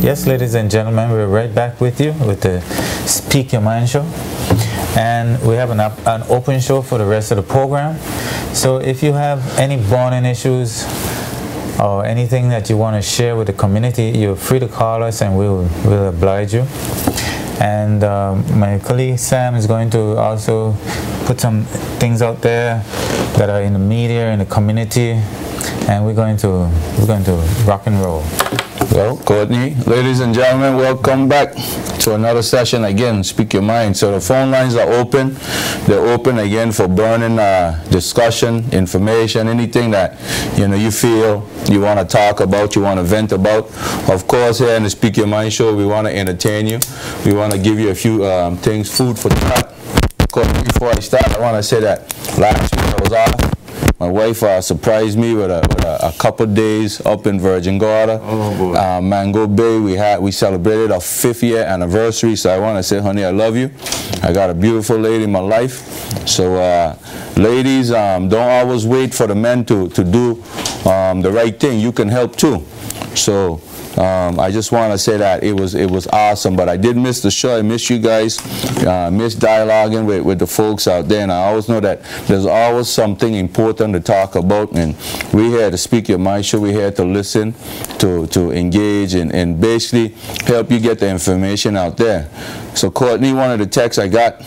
Yes, ladies and gentlemen, we're right back with you with the Speak Your Mind show. And we have an open show for the rest of the program. So if you have any bonding issues or anything that you want to share with the community, you're free to call us and we'll oblige you. And my colleague Sam is going to also put some things out there that are in the media, in the community, and we're going to rock and roll. Well, Courtney, ladies and gentlemen, welcome back to another session again, Speak Your Mind. So the phone lines are open. They're open again for burning discussion, information, anything that you feel you want to talk about, you want to vent about. Of course, here in the Speak Your Mind show, we want to entertain you. We want to give you a few things, food for thought. Courtney, before I start, I want to say that last week I was off. My wife surprised me with a couple days up in Virgin Gorda, Mango Bay. We celebrated our 5th year anniversary, so I want to say, honey, I love you. I got a beautiful lady in my life. So, ladies, don't always wait for the men to do the right thing. You can help too. So. I just want to say that it was awesome, but I did miss the show. I miss you guys, miss dialoguing with the folks out there, and I always know that there's always something important to talk about, and we're here to Speak Your Mind show. We're here to listen, to engage, and basically help you get the information out there. So Courtney, one of the texts I got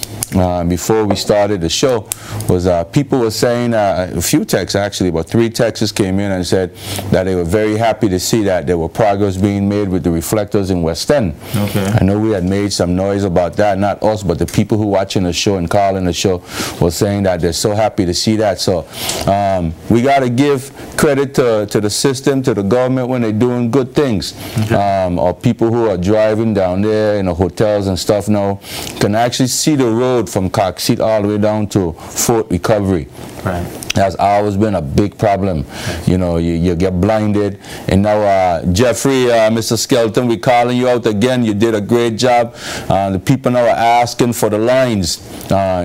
before we started the show was people were saying, a few texts actually, about 3 texts came in and said that they were very happy to see that there were progress being made with the reflectors in West End. Okay. I know we had made some noise about that, not us, but the people who watching the show and calling the show were saying that they're so happy to see that. So we got to give credit to the system, to the government when they're doing good things. Okay. Or people who are driving down there in the hotels and stuff now can actually see the road from Coxseat all the way down to Fort Recovery. Right. That's always been a big problem. You get blinded. And now, Jeffrey, Mr. Skelton, we're calling you out again. You did a great job. The people now are asking for the lines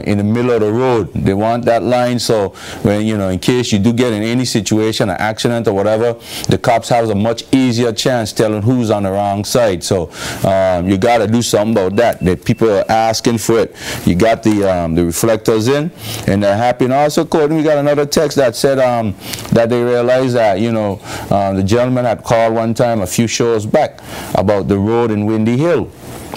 in the middle of the road. They want that line, so when in case you do get in any situation, an accident or whatever, the cops have a much easier chance telling who's on the wrong side. So you got to do something about that. The people are asking for it. You got the reflectors in, and they're happy. And also, Courtney, we got another text that said that they realized that the gentleman had called one time a few shows back about the road in Windy Hill.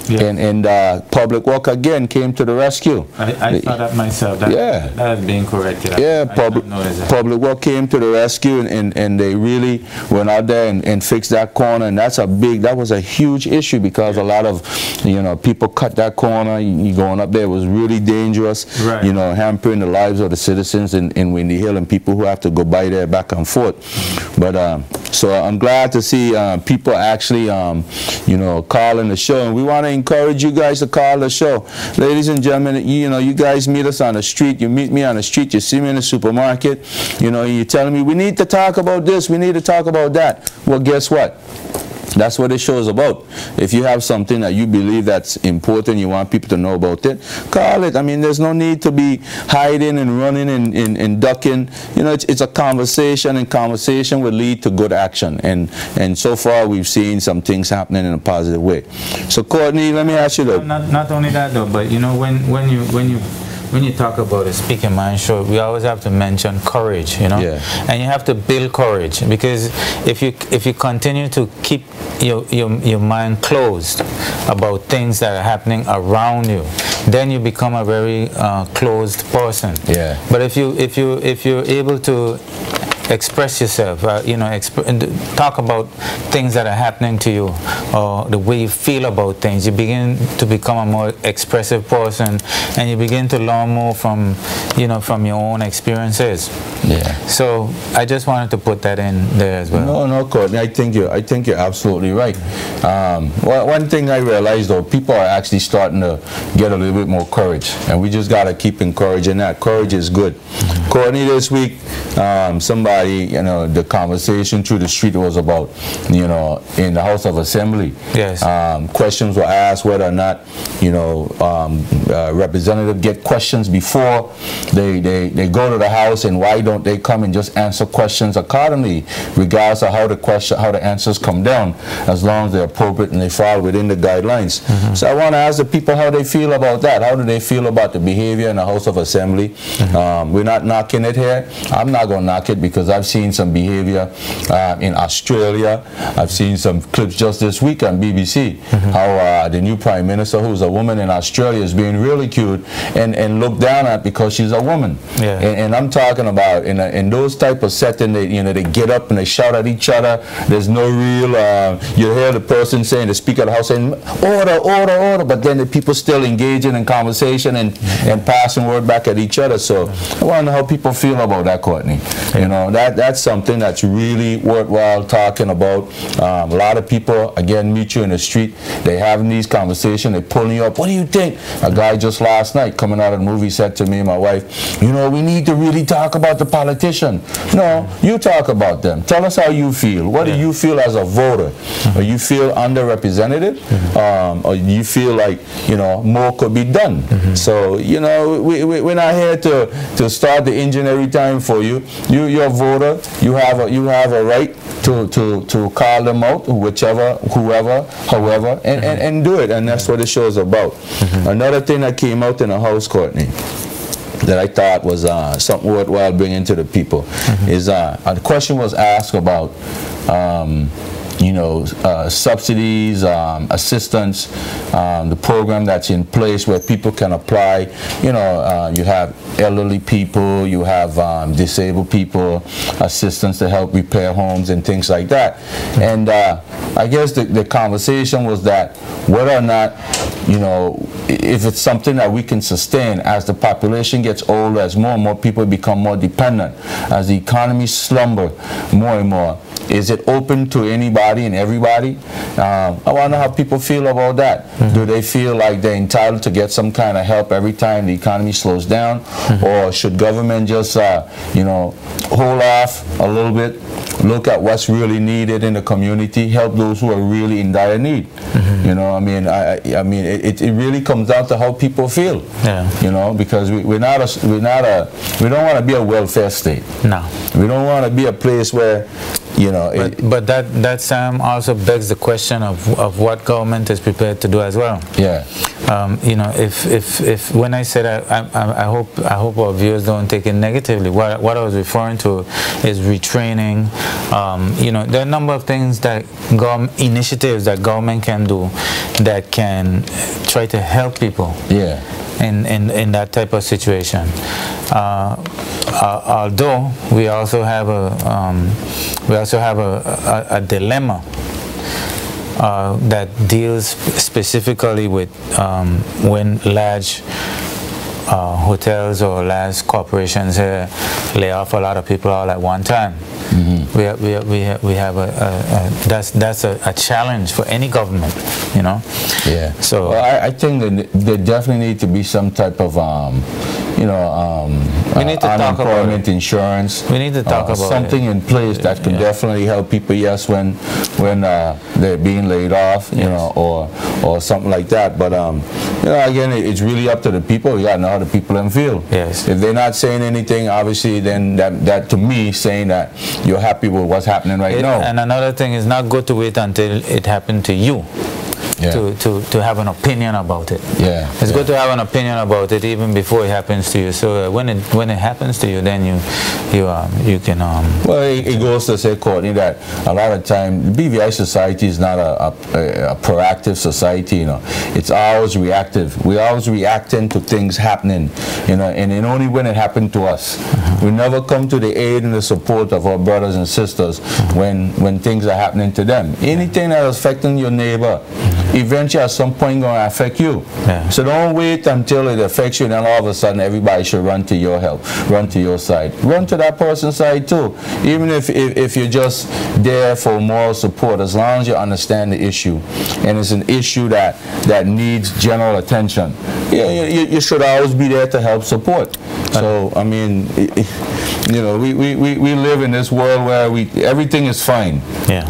Yeah. And Public Work again came to the rescue. I saw that myself. That is being corrected. Yeah, Public Work came to the rescue, and they really went out there and fixed that corner. And that was a huge issue because a lot of people cut that corner. You going up there was really dangerous. Right. Hampering the lives of the citizens in Windy Hill and people who have to go by there back and forth. But so I'm glad to see people actually calling the show, and we want to encourage you guys to call the show. Ladies and gentlemen, you guys meet us on the street, you meet me on the street, you see me in the supermarket, you're telling me we need to talk about this, we need to talk about that. Well, guess what? That's what this show is about. If you have something that you believe that's important, you want people to know about it, call it. I mean, there's no need to be hiding and running and ducking. It's a conversation, and conversation will lead to good action. And so far, we've seen some things happening in a positive way. So, Courtney, let me ask you though. Not only that though, but when you talk about a Speak Your Mind show, we always have to mention courage, Yeah. And you have to build courage, because if you continue to keep your mind closed about things that are happening around you, then you become a very closed person. Yeah. But if you're able to express yourself. Talk about things that are happening to you, or the way you feel about things. You begin to become a more expressive person, and you begin to learn more from your own experiences. Yeah. So I just wanted to put that in there as well. No, Courtney, I think you're absolutely right. One thing I realized, though, people are actually starting to get a little bit more courage, and we just got to keep encouraging that. Courage is good. Courtney, this week, somebody, the conversation through the street was about, in the House of Assembly. Yes. Questions were asked whether or not, representatives get questions before they go to the House, and why don't they come and just answer questions accordingly, regardless of how the answers come down, as long as they're appropriate and they fall within the guidelines. So I want to ask the people how they feel about that. How do they feel about the behavior in the House of Assembly? We're not knocking it here. I'm not going to knock it, because I've seen some behavior in Australia. I've seen some clips just this week on BBC, how the new Prime Minister, who's a woman in Australia, is being ridiculed and looked down at because she's a woman. Yeah. And I'm talking about in those type of setting, they get up and they shout at each other. There's no real, you hear the person saying, the Speaker of the House saying, order, order, order, but then the people still engaging in conversation and passing word back at each other. So I want to know how people feel about that, Courtney. That's something that's really worthwhile talking about. A lot of people, again, meet you in the street, they having these conversations, they pulling you up. What do you think? A guy just last night coming out of the movie said to me and my wife, we need to really talk about the politician. No, you talk about them. Tell us how you feel. What do you feel as a voter? Or you feel underrepresented? Or you feel like, more could be done? So, we're not here to start the engine every time for you. You're a voter. You have a right to call them out, whoever, however, and do it. And that's what the show is about. Another thing that came out in the House, Courtney, that I thought was something worthwhile bringing to the people is the question was asked about subsidies, assistance, the program that's in place where people can apply. You have elderly people, you have disabled people, assistance to help repair homes and things like that. And I guess the conversation was that whether or not, if it's something that we can sustain as the population gets older, as more and more people become more dependent, as the economy slumber more and more, is it open to anybody and everybody? I want to know how people feel about that. Do they feel like they're entitled to get some kind of help every time the economy slows down? Or should government just, hold off a little bit, look at what's really needed in the community, help those who are really in dire need? It really comes down to how people feel. Yeah. Because we don't want to be a welfare state. No. We don't want to be a place where but that also begs the question of what government is prepared to do as well. Yeah. If when I said I hope our viewers don't take it negatively. What I was referring to is retraining. There are a number of things that initiatives that government can do that can try to help people. Yeah. In that type of situation. Although we also have a dilemma that deals specifically with when large hotels or large corporations lay off a lot of people all at one time. We have that's a challenge for any government, Yeah. So I think that there definitely need to be some type of we need to talk about unemployment insurance. We need to talk about something in place that can definitely help people. Yes, when they're being laid off, or something like that. But again, it's really up to the people. You gotta know how the people them feel. Yes. If they're not saying anything, obviously, then that to me saying that you're happy with what's happening right now. And another thing is not good to wait until it happened to you. to have an opinion about it. Yeah. It's good to have an opinion about it even before it happens to you. So when it happens to you, then you can. Well, it goes to say, Courtney, that a lot of time BVI society is not a proactive society. You know, it's always reactive. We're always reacting to things happening. You know, and only when it happened to us. We never come to the aid and the support of our brothers and sisters when things are happening to them. Anything that is affecting your neighbor, eventually at some point going to affect you. So don't wait until it affects you, and then all of a sudden everybody should run to your help, run to your side. Run to that person's side too, even if you're just there for moral support, as long as you understand the issue and it's an issue that needs general attention. You should always be there to help support. So I mean, you know, we live in this world where everything is fine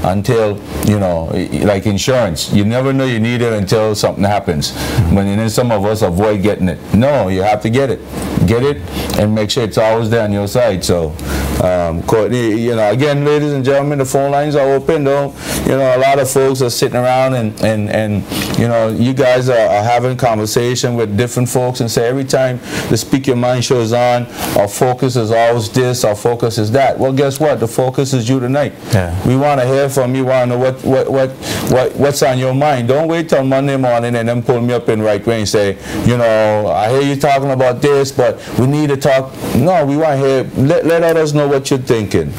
until, you know, like insurance. You never know you need it until something happens. And then some of us avoid getting it. No, you have to get it. Get it and make sure it's always there on your side. So, Courtney, you know, again, ladies and gentlemen, the phone lines are open. Though, you know, a lot of folks are sitting around and you know, you guys are having conversation with different folks and say every time the Speak Your Mind show is on, our focus is always this, our focus is that. Well, guess what? The focus is you tonight. We want to hear from you. Want to know what's on your mind. Don't wait till Monday morning and then pull me up in right way and say, you know, I hear you talking about this, but we need to talk. No, we want to hear. Let others know what you're thinking.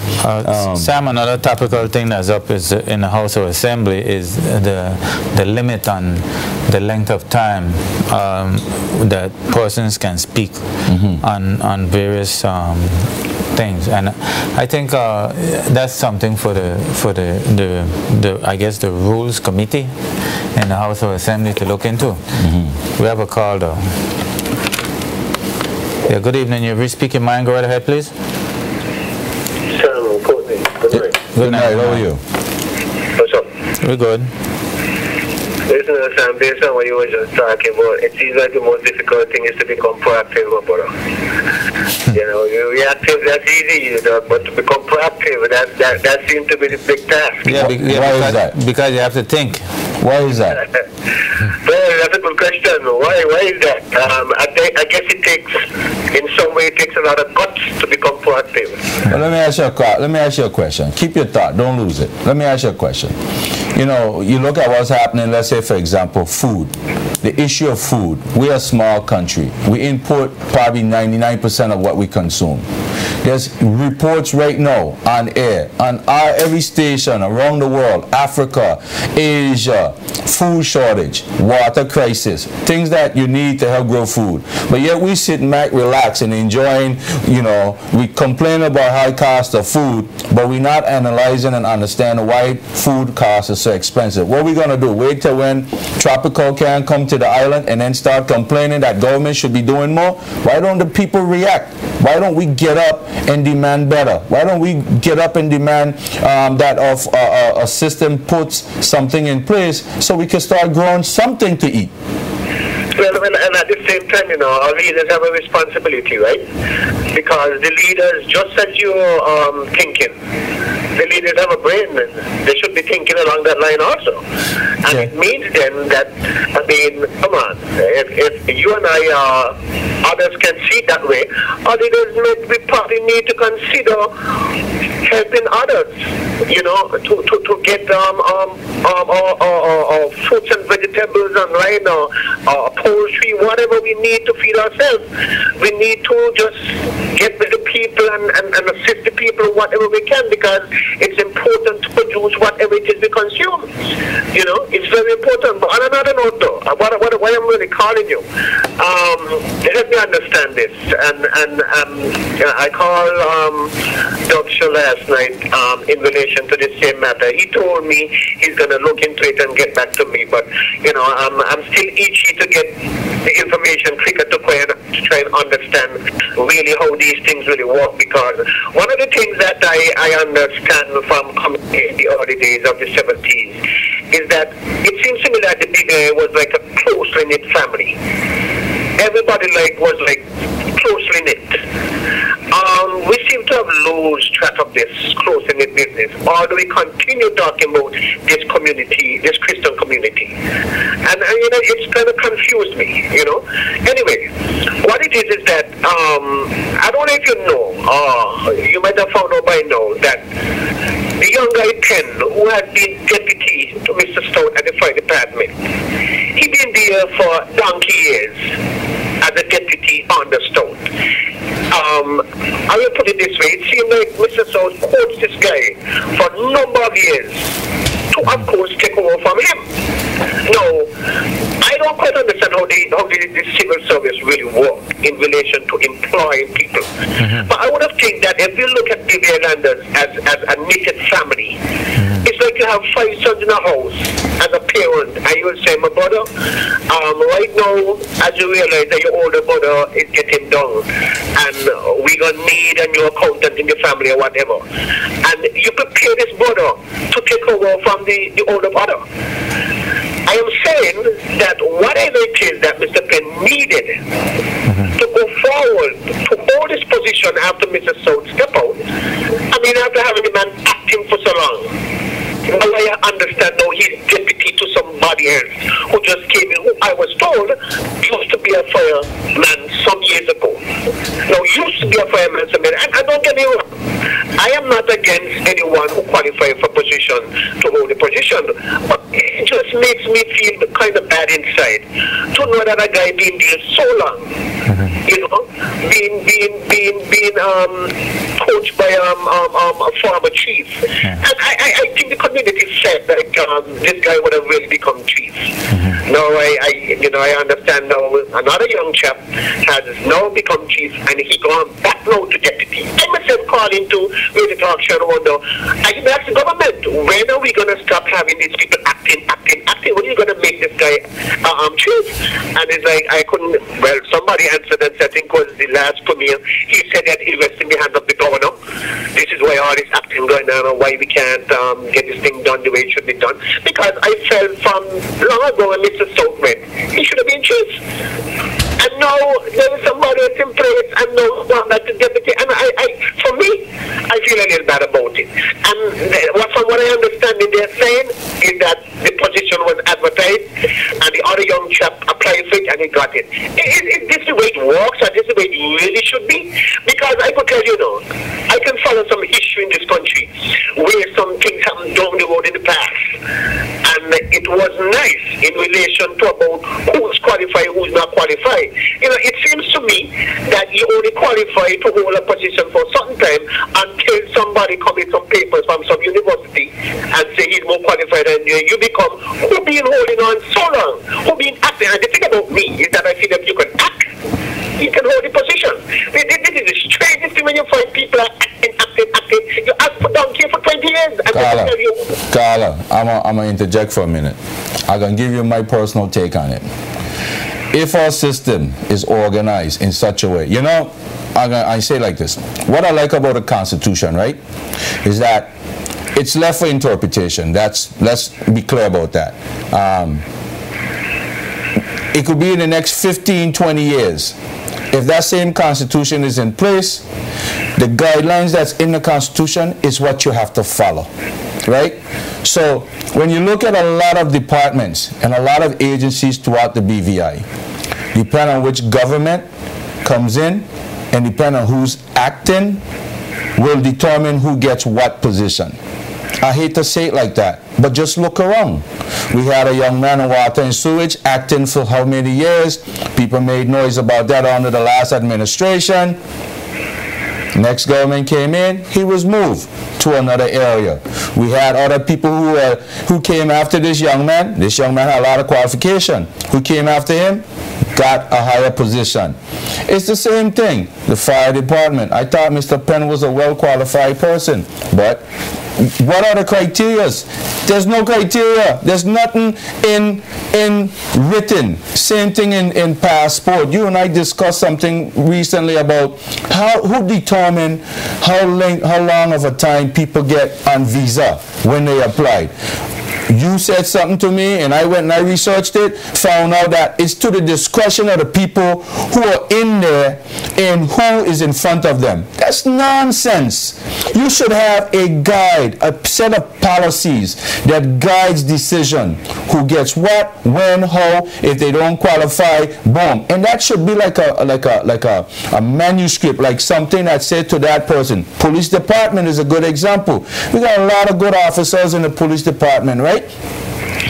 Sam, another topical thing that's up is in the House of Assembly is the limit on the length of time that persons can speak on various things, and I think that's something for the I guess the Rules Committee in the House of Assembly to look into. We have a call though. Yeah, good evening. You've reached Speak Your Mind. Go right ahead, please. Sam, Courtney. Good night. Good night. How are you? What's up? We're good. Listen, Sam, based on what you were just talking about, it seems like the most difficult thing is to become proactive, brother. You know, you're reactive, that's easy, you know, but to become proactive, that seems to be the big task. Why is that? Because you have to think. Why is that? Well, that's a good question. Why is that? I guess it takes, in some way, it takes a lot of guts to become proactive. Well, let me ask you a question. Keep your thought. Don't lose it. Let me ask you a question. You know, you look at what's happening, let's say, for example, food. The issue of food. We're a small country. We import probably 99% of what we consume. There's reports right now on air, on every station around the world, Africa, Asia, food shortage, water crisis, things that you need to help grow food. But yet we sit back, relax, and enjoying, you know, we complain about high cost of food, but we're not analyzing and understanding why food costs are so expensive. What are we going to do? Wait till when tropical can come to the island and then start complaining that government should be doing more? Why don't the people react? Why don't we get up and demand better? Why don't we get up and demand that a system puts something in place so we can start growing something to eat? Well, and at the same time, you know, our leaders have a responsibility, right? Because the leaders, just as you're thinking, the leaders have a brain, and they should be thinking along that line also. And it means then that, I mean, come on, if you and I, others can see it that way, our leaders we probably need to consider helping others, you know, to get fruits and vegetables and right now, poultry, whatever we need to feed ourselves. We need to just get with the people and assist the people whatever we can, because it's important to produce whatever it is we consume. You know, it's very important. But on another note though, why I'm really calling you, help me understand this. And I called Dr. last night in relation to the same matter. He told me he's going to look into it and get back to me. But, you know, I'm still itchy to get the information quicker to try and understand really how these things really work, because one of the things that I understand from coming in the early days of the 70s is that it seems to me that the BVI was like a closely knit family. Everybody was closely knit. We seem to have lost track of this closely knit business. Or do we continue talking about this community, this Christian community? community. And you know, it's kind of confused me, you know. Anyway, what it is that, I don't know if you know, you might have found out by now, that the young guy Penn, who had been deputy to Mr. Stout at the fire department, he been there for donkey years as a deputy under Stout. I will put it this way, it seemed like Mr. Stout coached this guy for a number of years to, of course, take over from him. Now, I don't quite understand how the civil service really work in relation to employing people. But I would have think that if you look at the Islanders as a knitted family, it's like you have 5 sons in a house as a parent, and you will say, my brother, right now, as you realize that your older brother is getting down, and we're going to need a new accountant in the family or whatever, and you prepare this brother to take over from the older brother. I am saying that whatever it is that Mr. Penn needed to go forward to hold his position after Mr. Stout step out, I mean, after having the man acting for so long, now I understand now he's deputy to somebody else who just came in, who I was told used to be a fireman some years ago. Now, used to be a fireman some years, and don't get me wrong, I am not against anyone who qualifies for position to hold a position, but it just makes me feel kind of bad inside to know that a guy been there so long, you know, being coached by a former chief, and I think the community said that this guy would have really become chief. Now I understand now another young chap has now become chief, and he gone back now to deputy. I myself calling to really talk show wonder. I ask the government, when are we gonna stop having these people acting? When are you gonna make this guy chief? And it's like I couldn't. Well, somebody answered and said, I think it was the last premier. He said that he was in the hands of the governor. This is why all this acting going on, or why we can't get this thing done the way it should be done. Because I felt from long ago when Mr. Stout went, he should have been chief. And now there is somebody that's in place, and now one that's the deputy. And for me, I feel a little bad about it. And from what I understand, they're saying is that the position was advertised, and the other young chap applied for it, and he got it. Is this the way it works, or this the way it really should be? Because I could tell you, I can follow some history in this country where some things happened down the road in the past, and it was nice in relation to about who's qualified, who's not qualified. You know, it seems to me that you only qualify to hold a position for a certain time until somebody comes with some papers from some university and say he's more qualified than you. You become who been holding on so long, who been acting. And the thing about me is that I feel that you can act, you can hold the position. This is the strangest thing when you find people acting. You ask for donkey for 20 years. Carla, I'm going to interject for a minute. I'm going to give you my personal take on it. If our system is organized in such a way, you know, I say like this. What I like about the Constitution, right, is that it's left for interpretation. Let's be clear about that. It could be in the next 15, 20 years. If that same Constitution is in place, the guidelines that's in the Constitution is what you have to follow, right? So when you look at a lot of departments and a lot of agencies throughout the BVI, depending on which government comes in and depending on who's acting, will determine who gets what position. I hate to say it like that, but just look around. We had a young man in water and sewage acting for how many years? People made noise about that under the last administration. Next government came in, he was moved to another area. We had other people who came after this young man. This young man had a lot of qualification. Who came after him got a higher position. It's the same thing. The fire department. I thought Mr. Penn was a well-qualified person, but what are the criteria? There's no criteria. There's nothing in written. Same thing in passport. You and I discussed something recently about who determine how long of a time people get on visa when they apply. you said something to me and I went and I researched it, found out that it's to the discretion of the people who are in there and who is in front of them. That's nonsense. You should have a guide, a set of policies that guides decision. Who gets what, when, how, if they don't qualify, boom. And that should be like a manuscript, like something that said to that person. Police department is a good example. We got a lot of good officers in the police department, right?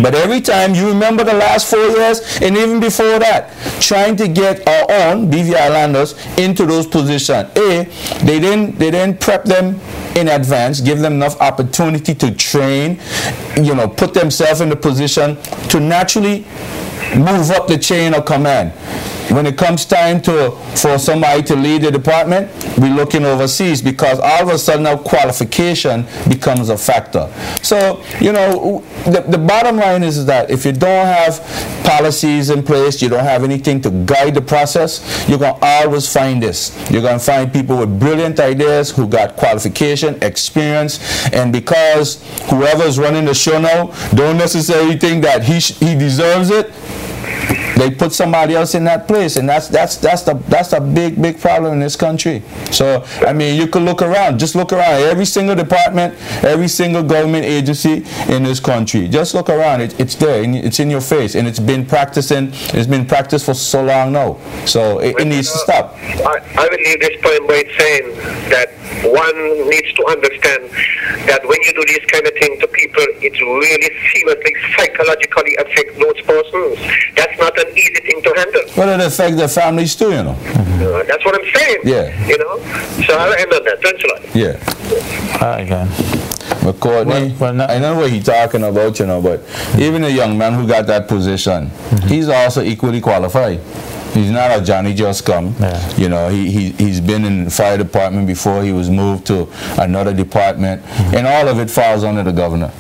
But every time, you remember the last 4 years, and even before that, trying to get our own BVI Islanders into those positions. They didn't prep them in advance, give them enough opportunity to train, you know, put themselves in the position to naturally move up the chain of command. When it comes time for somebody to lead the department, we're looking overseas because all of a sudden now qualification becomes a factor. So, you know, the bottom line is that if you don't have policies in place, you don't have anything to guide the process, you're going to always find this. You're going to find people with brilliant ideas who got qualification, experience, and because whoever's running the show now don't necessarily think that he deserves it, they put somebody else in that place, and that's a big problem in this country. So I mean, you could look around, just look around every single department, every single government agency in this country. Just look around, it's there, and it's in your face, and it's been practiced for so long now. So it needs to stop. I will leave this point by saying that one needs to understand that when you do this kind of thing to people, it really seriously psychologically affects those persons. That's not an easy thing to handle. Well, it affects their families too, you know. That's what I'm saying. Yeah. You know. So I'll end on that. Thanks a lot. Yeah. Again. But Courtney, I know what he's talking about, you know, but even a young man who got that position, he's also equally qualified. He's not a Johnny just come. Yeah. You know, he's been in the fire department before. He was moved to another department, and all of it falls under the governor.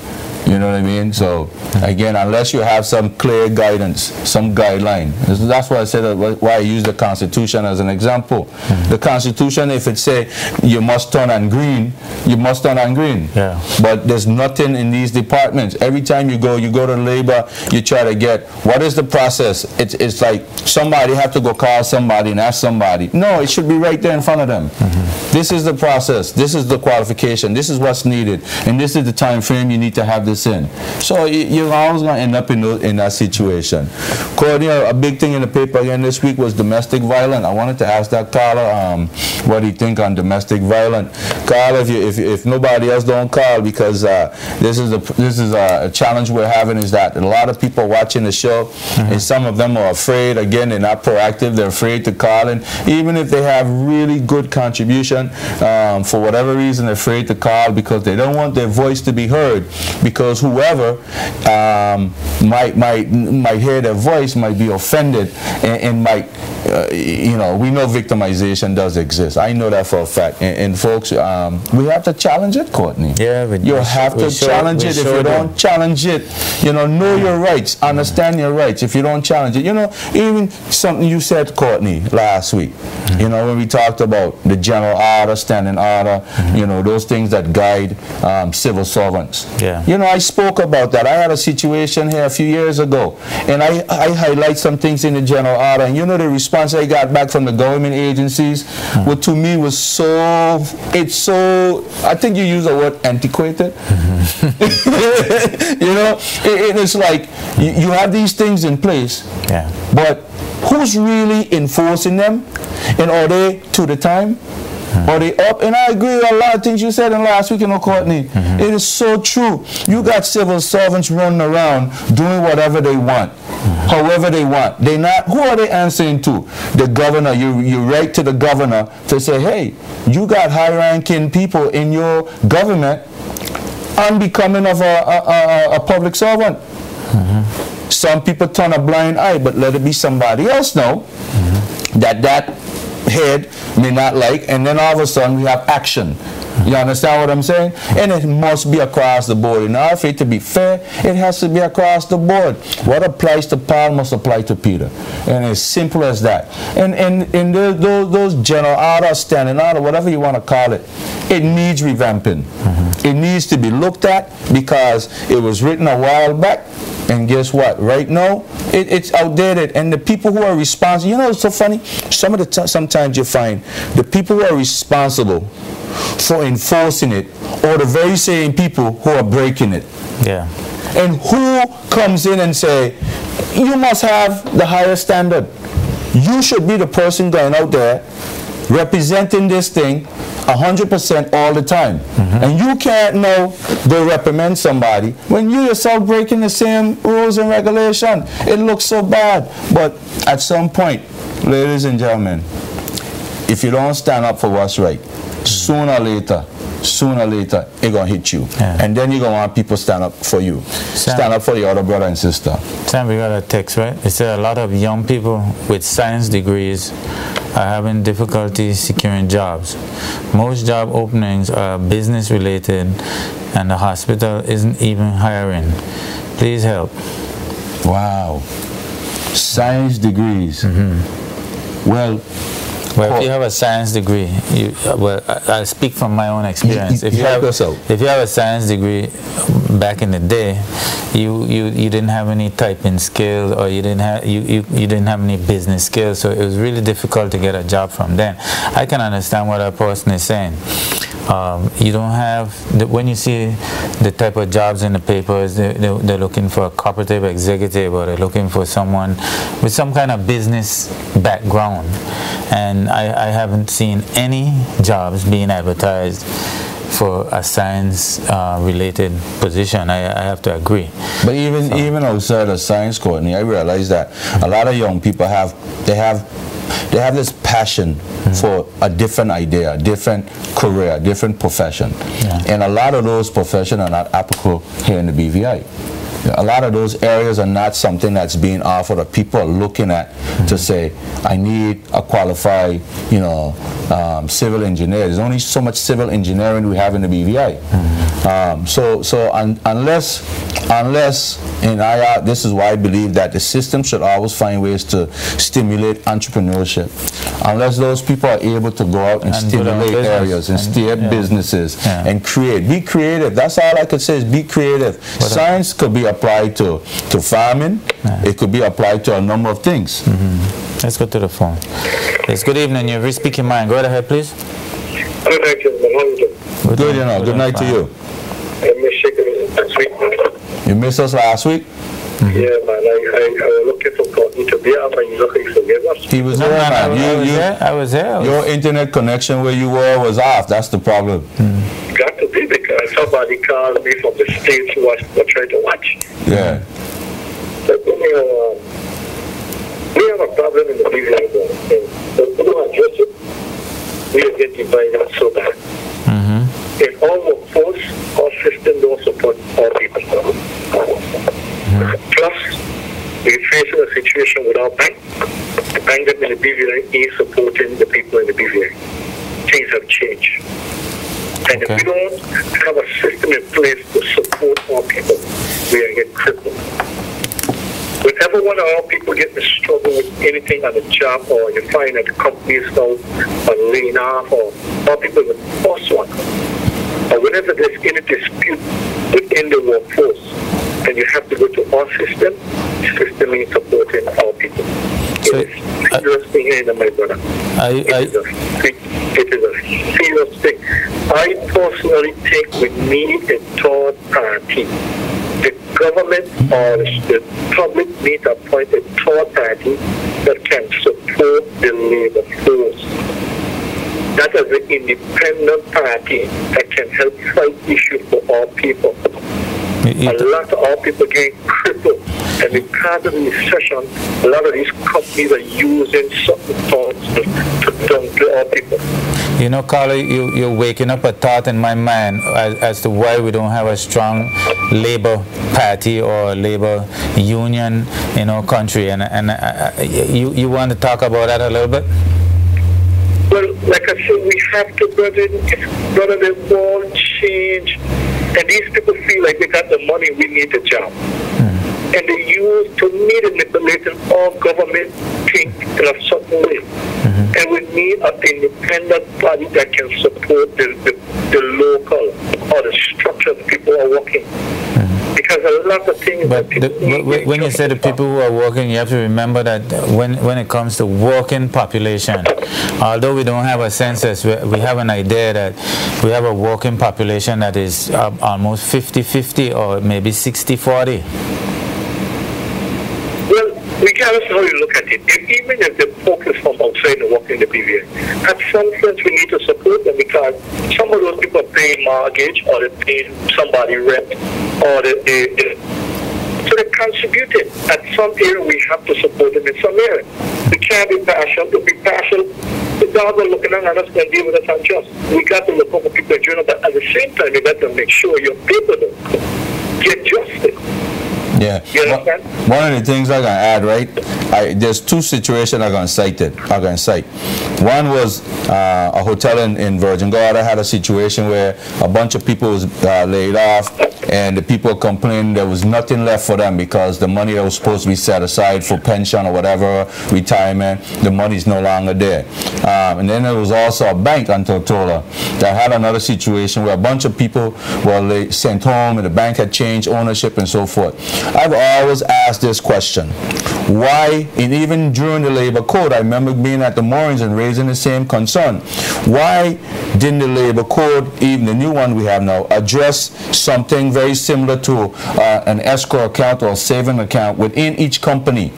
You know what I mean? So, again, unless you have some clear guidance, some guideline. That's why I said why I use the Constitution as an example. The Constitution, if it say you must turn on green, you must turn on green. Yeah. But there's nothing in these departments. Every time you go to labor, you try to get, what is the process? It's like somebody have to go call somebody and ask somebody. No, it should be right there in front of them. This is the process. This is the qualification. This is what's needed. And this is the time frame you need to have this in. So you're always going to end up in that situation. Courtney, a big thing in the paper again this week was domestic violence. I wanted to ask that caller what do you think on domestic violence. Call if nobody else don't call, because this is a challenge we're having, is that a lot of people watching the show, and some of them are afraid. Again, they're not proactive. They're afraid to call, and even if they have really good contribution, for whatever reason, they're afraid to call because they don't want their voice to be heard, because whoever might hear their voice might be offended and might, you know, we know victimization does exist. I know that for a fact. And folks, we have to challenge it, Courtney. Yeah, you have to challenge it. If you don't challenge it, you know your rights, understand your rights. If you don't challenge it, you know, even something you said, Courtney, last week, you know, when we talked about the general order, standing order, you know, those things that guide civil servants. Yeah. You know, I spoke about that. I had a situation here a few years ago, and I highlight some things in the general order, and you know the response I got back from the government agencies, what to me was so, I think you use the word antiquated. You know, it's like you have these things in place, but who's really enforcing them, and are they to the time? Are they up? And I agree with a lot of things you said in last week, you know, Courtney. It is so true. You got civil servants running around doing whatever they want, however they want. They not. Who are they answering to? The governor. You write to the governor to say, hey, you got high-ranking people in your government unbecoming of a public servant. Some people turn a blind eye, but let it be somebody else know that head may not like, and then all of a sudden we have action. You understand what I'm saying? And it must be across the board. In order for it to be fair, it has to be across the board. What applies to Paul must apply to Peter. And it's simple as that. And those general order, standing order, whatever you want to call it, it needs revamping. It needs to be looked at because it was written a while back. And guess what? Right now, it's outdated. And the people who are responsible, you know, it's so funny. Sometimes you find the people who are responsible for enforcing it or the very same people who are breaking it. Yeah. And who comes in and say, you must have the higher standard. You should be the person going out there representing this thing 100% all the time. And you can't now go reprimand somebody when you yourself breaking the same rules and regulation. It looks so bad. But at some point, ladies and gentlemen, if you don't stand up for what's right, sooner or later, it's going to hit you. And then you're going to want people stand up for you. Stand up for your other brother and sister. Sam, we got a text, right? It said a lot of young people with science degrees are having difficulty securing jobs. Most job openings are business related and the hospital isn't even hiring. Please help. Wow. Science degrees. Well, if you have a science degree, I speak from my own experience. If you have a science degree, back in the day, you didn't have any typing skills, or you didn't have any business skills, so it was really difficult to get a job from then. I can understand what a person is saying. You don't have, when you see the type of jobs in the papers, they're looking for a cooperative executive, or they're looking for someone with some kind of business background. And I haven't seen any jobs being advertised for a science-related position. I have to agree. But even outside of science, Courtney, I realize that a lot of young people have this passion for a different idea, a different career, a different profession. And a lot of those professions are not applicable here in the BVI. A lot of those areas are not something that's being offered, or people are looking at to say, I need a qualified, civil engineer. There's only so much civil engineering we have in the BVI. Unless, and this is why I believe that the system should always find ways to stimulate entrepreneurship. Unless those people are able to go out and stimulate areas and start businesses and create. Be creative. That's all I could say is be creative. Science could be applied to farming. It could be applied to a number of things. Let's go to the phone. Yes, good evening. You're Speak Your Mind. Go right ahead, please. Good night, gentlemen. Good night to you. I missed you last week. You missed us last week? Yeah, man. I was looking for Courtney to be up, and you looking to forgive us. He was there, man. I was there. Your internet connection where you were was off. That's the problem. Got to be, because somebody called me from the States who was trying to watch. Yeah. But, we have a problem in the BVI, and we don't address it. We are getting divided so bad. In all workforce, our system don't support all people. Plus, we're facing a situation with our bank. The bank that in the BVI is supporting the people in the BVI. Things have changed. And if we don't have a system in place to support our people, we are getting crippled. Whenever one of our people get in struggle with anything on the job, or you find that the companies now are laying off, or our people are the first one, or whenever there's any dispute within the workforce, then you have to go to our system. System means supporting our people. So, it is a serious thing here, my brother. It is a serious thing. I personally think we need a third party. The government or the public need to appoint a third party that can support the labor force. That is an independent party that can help fight issues for all people. A lot of our people getting crippled, and because of the recession, a lot of these companies are using certain thoughts to downplay our people. You know, Carla, you're waking up a thought in my mind as to why we don't have a strong labor party or labor union in our country, and you want to talk about that a little bit? like I said, we have to, brother, the world change. And these people feel like they got the money, we need a job. And they use, to me, the manipulating all government think in a certain way. And we need an independent body that can support the local or the structure that people are working. Because a lot of things. But when you say the people who are working, you have to remember that when it comes to working population, although we don't have a census, we have an idea that we have a working population that is almost 50-50 or maybe 60-40. Regardless of how you look at it, even if they focus from outside and work in the PVA, at some sense we need to support them because some of those people are paying mortgage or they're paying somebody rent or so they're contributing. At some area we have to support them in some area. We can't be partial. To be partial, the government looking at us and deal with us unjust. We got to look over people in general, but at the same time we got to make sure your people don't get justice. Yeah. One of the things I'm going to add, right, there's two situations I'm going to cite. One was a hotel in Virgin Gorda had a situation where a bunch of people was laid off, and the people complained there was nothing left for them because the money that was supposed to be set aside for pension or whatever, retirement, the money's no longer there. And then there was also a bank on Tortola that had another situation where a bunch of people were sent home and the bank had changed ownership and so forth. I've always asked this question. Why, and even during the labor code, I remember being at the Moorings and raising the same concern. Why didn't the labor code, even the new one we have now, address something very similar to an escrow account or saving account within each company?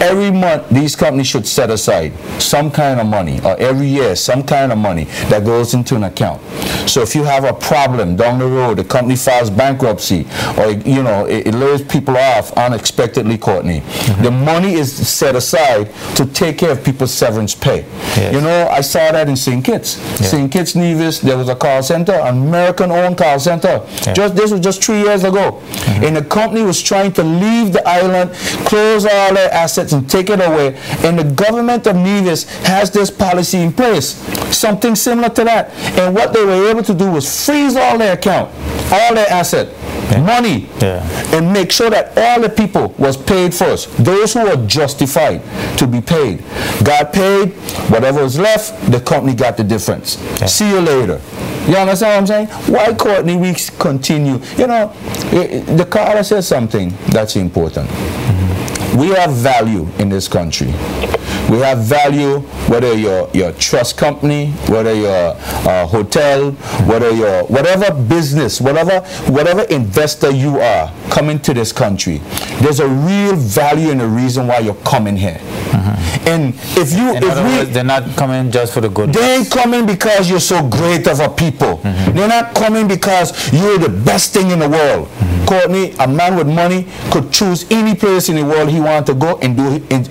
Every month, these companies should set aside some kind of money, or every year, some kind of money that goes into an account. So if you have a problem down the road, the company files bankruptcy, or it lays people off unexpectedly, Courtney, the money is set aside to take care of people's severance pay. Yes. I saw that in St. Kitts. Yeah. St. Kitts Nevis, there was a call center, an American-owned call center. Yeah. This was just 3 years ago. And the company was trying to leave the island, close all their assets, and take it away. And the government of Nevis has this policy in place, something similar to that. And what they were able to do was freeze all their account, all their asset, money, and make sure that all the people was paid first. Those who were justified to be paid got paid. Whatever was left, the company got the difference. See you later. You understand what I'm saying? Why, Courtney, we continue? The caller says something that's important. We have value in this country. We have value, whether you're a trust company, whether you're a hotel, whether you're whatever business, whatever investor you are coming to this country. There's a real value and a reason why you're coming here. And they're not coming just for the good. They ain't coming because you're so great of a people. They're not coming because you're the best thing in the world. Courtney, a man with money could choose any place in the world he wants to go and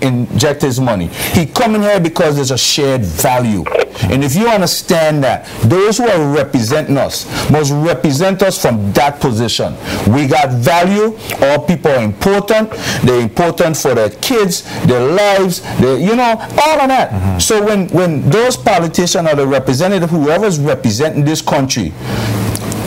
inject his money. He coming here because there's a shared value. And if you understand that, those who are representing us must represent us from that position. We got value. All people are important. They're important for their kids, their lives, all of that. So when those politicians or the representative, whoever's representing this country,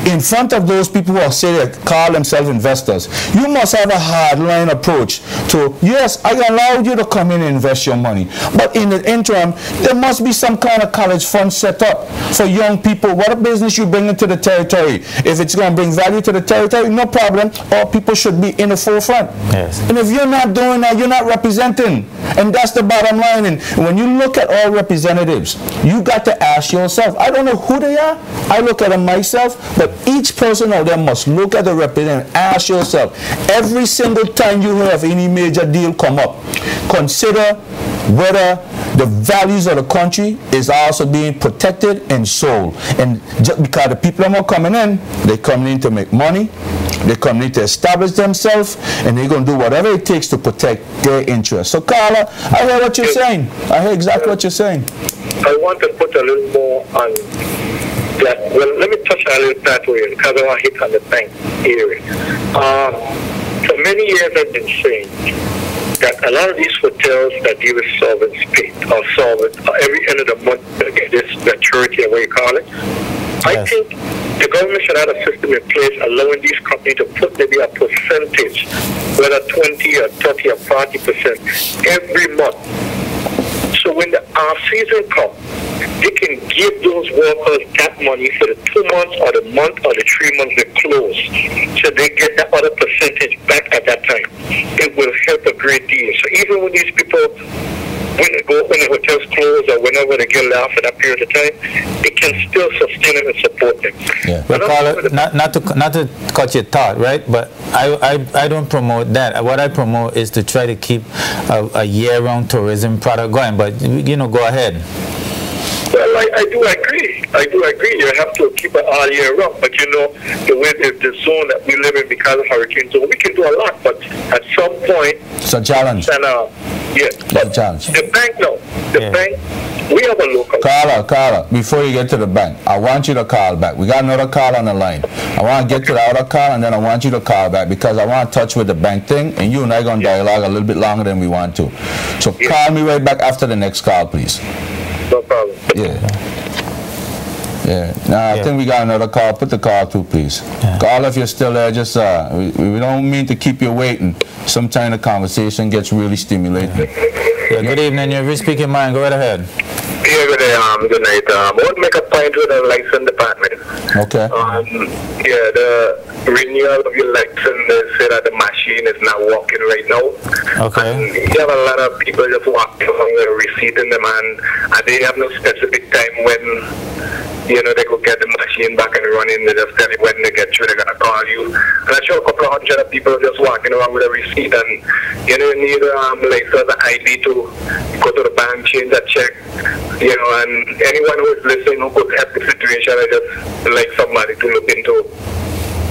in front of those people who are call themselves investors, you must have a hardline approach to, yes, I allowed you to come in and invest your money, but in the interim, there must be some kind of college fund set up for young people. What a business you bring into the territory. If it's going to bring value to the territory, no problem. All people should be in the forefront. Yes. And if you're not doing that, you're not representing. And that's the bottom line. And when you look at all representatives, you got to ask yourself, I don't know who they are. I look at them myself, but each person out there must look at the representative and ask yourself, every single time you have any major deal come up, consider whether the values of the country is also being protected and sold. And just because the people are not coming in, they're coming in to make money, they're coming in to establish themselves, and they're going to do whatever it takes to protect their interests. So, Carla, I hear what you're saying. I hear exactly what you're saying. I want to put a little more on that. Well, let me touch on a little that way, because I want to hit on the bank area. For many years I've been saying, that a lot of these hotels that deal with solvents pay or solvent every end of the month, this maturity, or what you call it. I think the government should have a system in place allowing these companies to put maybe a percentage, whether 20 or 30 or 40% every month. So when the off-season comes, they can give those workers that money for the 2 months or the month or the 3 months they close. So they get that other percentage back at that time. It will help a great deal. So even when these people, when the hotels close or whenever they get laid off for that period of time, they can still sustain it and support them. Yeah. But Carla, not to cut your thought, right? But I don't promote that. What I promote is to try to keep a year-round tourism product going. But go ahead. Well, I do agree. You have to keep it all year round. But the way the zone that we live in because of hurricane zone, we can do a lot. But at some point, it's a challenge. And, but a challenge. The bank, bank, we have a local. Carla, before you get to the bank, I want you to call back. We got another call on the line. I want to get to the other call, and then I want you to call back because I want to touch with the bank thing, and you and I are going to dialogue a little bit longer than we want to. So call me right back after the next call, please. No problem. Yeah. Now I think we got another call. Put the call through, please. Yeah. Call if you're still there. Just we don't mean to keep you waiting. Sometimes the conversation gets really stimulating. Yeah, good evening. You're Speak Your Mind. Go right ahead. Yeah, good night. I want to make a point with the license department. Okay. The renewal of your license, they say that the machine is not working right now. Okay. And you have a lot of people just walking along with a receipt in them, and they have no specific time when they could get the machine back and running. They just tell you when they get through, they're gonna call you. And I saw a couple of hundred of people just walking around with a receipt, and you need like sort of ID to go to the bank, change a check. And anyone who is listening who could help the situation, I just like somebody to look into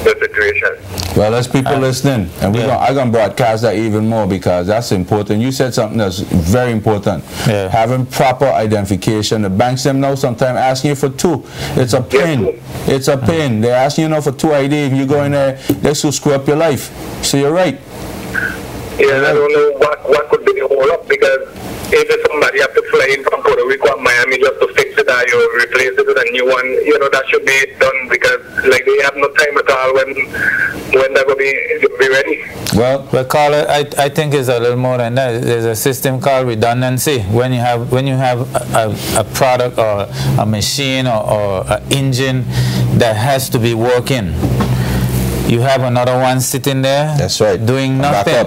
the situation. Well, there's people listening, and I'm going to broadcast that even more because that's important. You said something that's very important. Yeah. Having proper identification. The banks them now sometimes asking you for 2. It's a pin. It's a pin. They're asking you for 2 ID. If you go in there, they should screw up your life. So you're right. Yeah, I don't know what could be the hold up because if somebody have to fly in from Puerto Rico and Miami just to fix it or you replace it with a new one, that should be done because they have no time at all when they're going to be ready. Well, Carla, I think it's a little more than that. There's a system called redundancy. When you have a product or a machine or an engine that has to be working, you have another one sitting there. That's right. Doing nothing.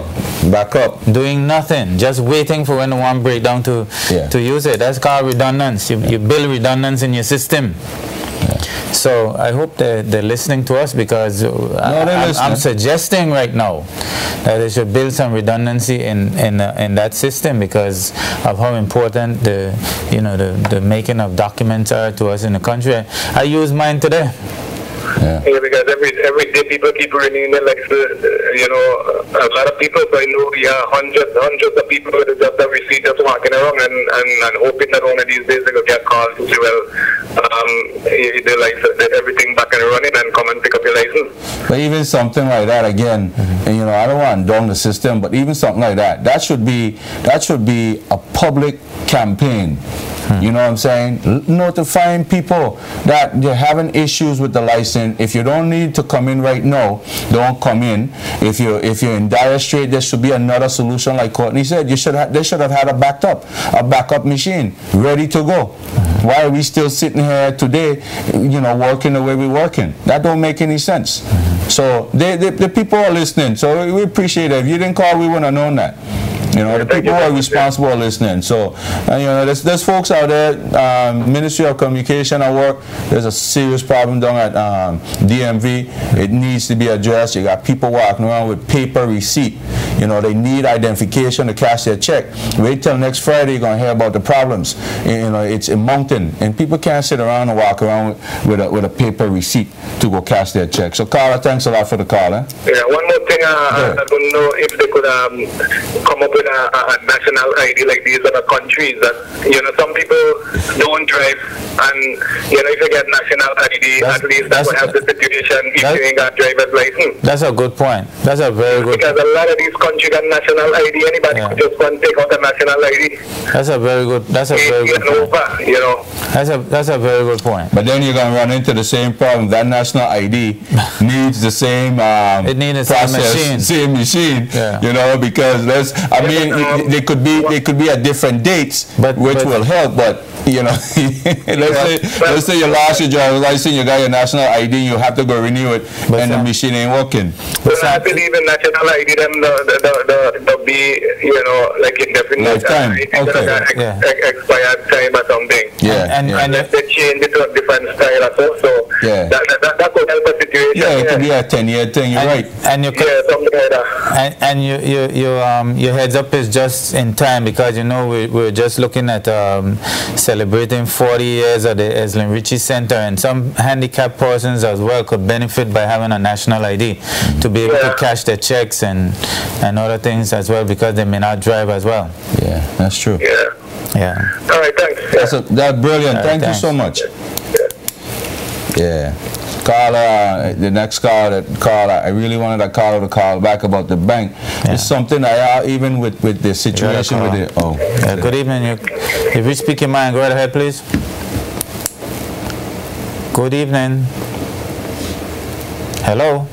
Back up. Doing nothing. Just waiting for when the one break down to use it. That's called redundancy. You build redundancy in your system. Yeah. So I hope they're listening to us because I'm suggesting right now that they should build some redundancy in that system because of how important the making of documents are to us in the country. I use mine today. Yeah, because every day people keep renewing it, a lot of people, so I know hundreds of people with just a receipt just walking around and hoping that one of these days they will get called to say, they everything back and running and come and pick up your license. But even something like that again, and I don't want to down the system, but even something like that should be a public campaign. You know what I'm saying? Notifying people that they're having issues with the license. If you don't need to come in right now, don't come in. If you're in dire strait, there should be another solution. Like Courtney said, they should have had a backup machine ready to go. Why are we still sitting here today, working the way we're working? That don't make any sense. So the people are listening. So we appreciate it. If you didn't call, we wouldn't have known that. The people who are responsible are listening. So, there's folks out there, Ministry of Communication at work, there's a serious problem down at DMV. It needs to be addressed. You got people walking around with paper receipt. They need identification to cash their check. Wait till next Friday, you're going to hear about the problems. It's a mountain, and people can't sit around and walk around with a paper receipt to go cash their check. So, Carla, thanks a lot for the call. Yeah, one more thing. I don't know if they could come up with with a national ID like these other countries. That, you know, some people don't drive, and you know, if you get national ID, at least that will help the situation if you ain't got driver's license. That's a good point. That's a very good point. Because a lot of these countries got national ID. Anybody could just go and take out a national ID. That's a very good. That's a very good point. Over, you know. That's a very good point. But then you're gonna run into the same problem. That national ID needs the same it needs the same machine. Yeah. You know, because they could be at different dates, which will help. But you know, let's say you lost your driver's license, you got your national ID, you have to go renew it, and the machine ain't working. Well, I believe in national ID, them the be, you know, like indefinite. Lifetime. Expired time or something. Yeah. And if they change it to a different style or so, yeah. that could help a situation. Yeah, it could be a 10-year thing. You're right. And something like that. And your heads up is just in time, because you know we're just looking at celebrating 40 years of the Eslin Ritchie Center, and some handicapped persons as well could benefit by having a national ID to be able to cash their checks and other things as well, because they may not drive as well. Yeah, that's true. Yeah. All right, thanks. That's brilliant. Thank you so much. Yeah. Caller, the next caller, I really wanted a caller to call back about the bank. Yeah. It's something even with the situation with it. Oh. Yeah, good evening. If you speak your mind, go right ahead, please. Good evening. Hello.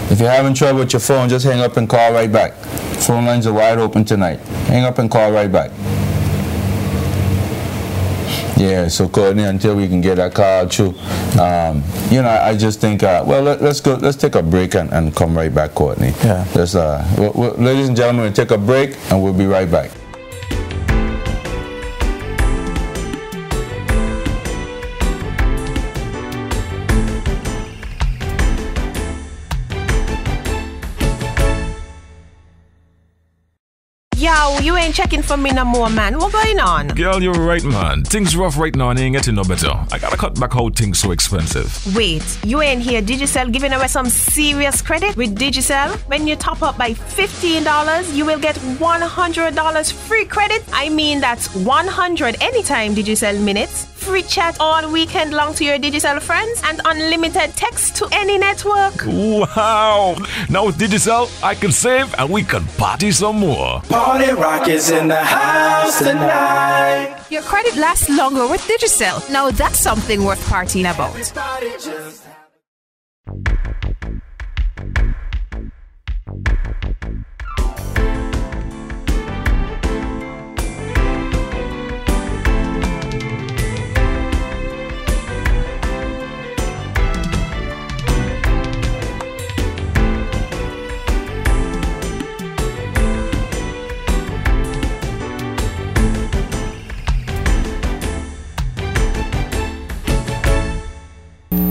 If you're having trouble with your phone, just hang up and call right back. Phone lines are wide open tonight. Hang up and call right back. Yeah, so Courtney, until we can get that call through, you know, I just think, well, let's take a break and come right back, Courtney. Yeah. Ladies and gentlemen, we'll take a break and we'll be right back. Yo, you ain't checking for me no more, man. What going on? Girl, you're right, man. Things rough right now and ain't getting no better. I gotta cut back how things so expensive. Wait, you ain't hear Digicel giving away some serious credit? With Digicel, when you top up by $15, you will get $100 free credit. I mean, that's 100 anytime Digicel minutes, free chat all weekend long to your Digicel friends, and unlimited text to any network. Wow! Now with Digicel, I can save and we can party some more. Party Rock is in the house tonight. Your credit lasts longer with Digicel. Now that's something worth partying about.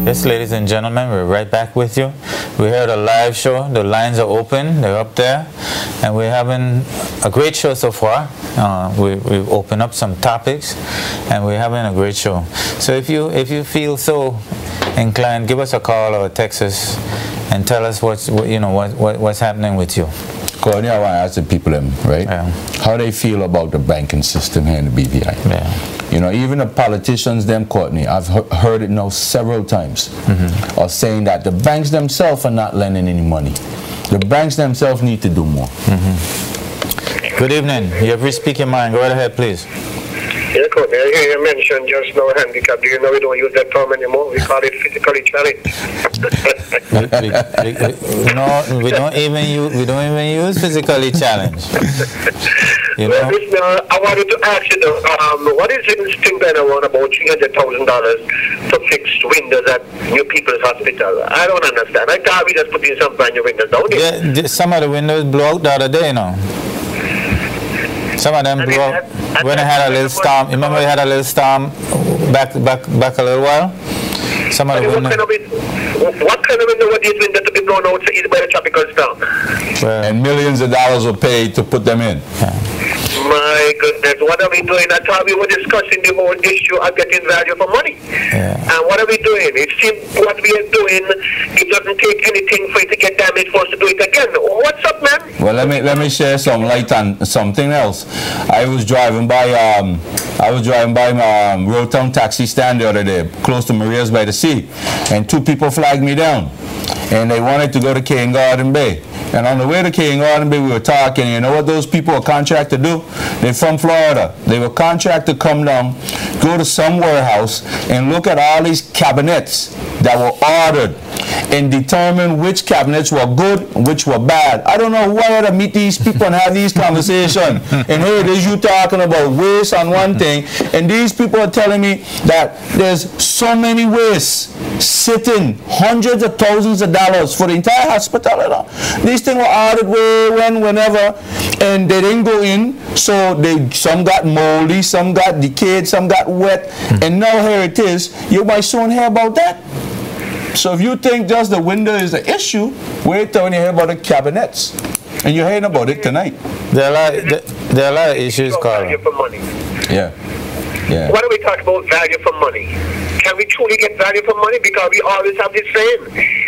Yes, ladies and gentlemen, we're right back with you. We heard a live show. The lines are open. They're up there. And we're having a great show so far. We've opened up some topics, and we're having a great show. So if you feel so inclined, give us a call or text us and tell us what's happening with you. Courtney, I want to ask the people, right? Yeah. How they feel about the banking system here in the BVI. Yeah. You know, even the politicians, Courtney, I've heard it now several times, are saying that the banks themselves are not lending any money. The banks themselves need to do more. Good evening. You have reached Speak Your Mind. Go right ahead, please. Yeah, Courtney, I hear you mention just now handicap. Do you know we don't use that term anymore? We call it physically challenged. we don't even use physically challenged. You know? Well, listen, I wanted to ask you, what is this thing that I want about $300,000 to fix windows at New People's Hospital? I don't understand. I thought we just put in some brand new windows down there. Yeah, some of the windows blew out the other day, Some of them blew out when I had a little storm. Remember we had a little storm back a little while? Some of the windows. What kind of window were these windows to be blown out by the tropical storm? Well, and millions of dollars were paid to put them in. Yeah. My goodness, what are we we doing? I thought we were discussing the whole issue of getting value for money. Yeah. And what are we doing? It seems what we are doing, it doesn't take anything for it to get damaged for us to do it again. What's up, man? Well, let me share some light on something else. I was driving by Roadtown taxi stand the other day, close to Maria's by the Sea, and two people flagged me down, and they wanted to go to Cane Garden Bay. And on the way to Cane Garden Bay, we were talking. You know what those people are contracted to do? They're from Florida. They were contracted to come down, go to some warehouse, and look at all these cabinets that were ordered and determine which cabinets were good and which were bad. I don't know why to meet these people and have these conversations. And here it is, you talking about waste on one thing, and these people are telling me that there's so many wastes sitting, hundreds of thousands of dollars for the entire hospital. You know? These things were ordered whenever, and they didn't go in, so some got moldy, some got decayed, some got wet, and now here it is. You might soon hear about that. So if you think just the window is the issue, wait till you hear about the cabinets. And you're hearing about it tonight. There are a lot of issues, Carl. Value for money. Yeah. Yeah. Why do we talk about value for money? Can we truly get value for money? Because we always have this saying,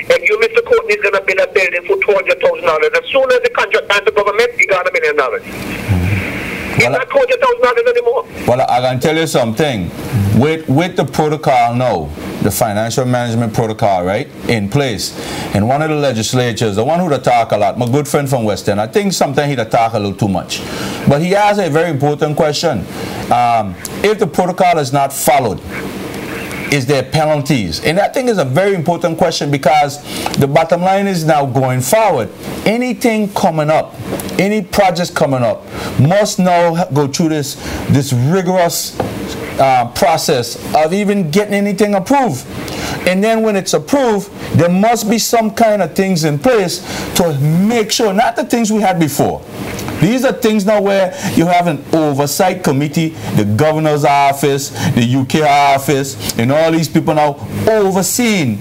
if you, Mr. Courtney, is going to build a building for $200,000, as soon as the contract comes to government, you got $1 million. It's not $200,000 anymore. Well, I can tell you something. With the protocol now, the financial management protocol, right, in place, and one of the legislatures, the one who talk a lot, my good friend from West End, I think sometimes he talk a little too much. But he has a very important question. If the protocol is not followed, is there penalties? And I think it's a very important question, because the bottom line is now going forward, anything coming up, any projects coming up must now go through this rigorous process of even getting anything approved. And then when it's approved, there must be some kind of things in place to make sure, not the things we had before. These are things now where you have an oversight committee, the governor's office, the UK office, and all these people now overseeing,